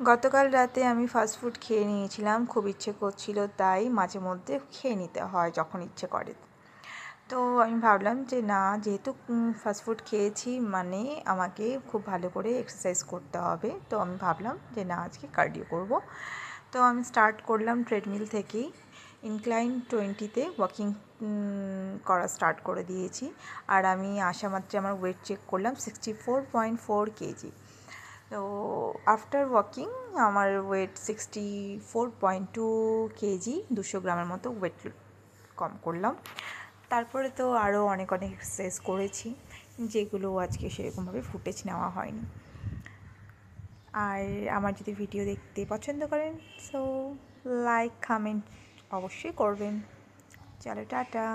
গতকাল রাতে আমি ফাস্টফুড খেয়ে নিয়েছিলাম, খুব ইচ্ছে করছিল, তাই মাঝে মধ্যে খেয়ে নিতে হয় যখন ইচ্ছে করে। তো আমি ভাবলাম যে না, যেহেতু ফাস্টফুড খেয়েছি মানে আমাকে খুব ভালো করে এক্সারসাইজ করতে হবে। তো আমি ভাবলাম যে না, আজকে কার্ডিও করব। তো আমি স্টার্ট করলাম ট্রেডমিল থেকেই। ইনক্লাইন 20-তে ওয়াকিং করা স্টার্ট করে দিয়েছি। আর আমি আসা মাত্রে আমার ওয়েট চেক করলাম 64.4 কেজি। তো আফটার ওয়াকিং আমার ওয়েট 64.2 কেজি, 200 গ্রামের মতো ওয়েট কম করলাম। তারপরে তো আরও অনেক এক্সারসাইজ করেছি, যেগুলো আজকে সেরকমভাবে ফুটেজ নেওয়া হয়নি। আর আমার যদি ভিডিও দেখতে পছন্দ করেন, সো লাইক কমেন্ট অবশ্যই করবেন। চলো, টাটা।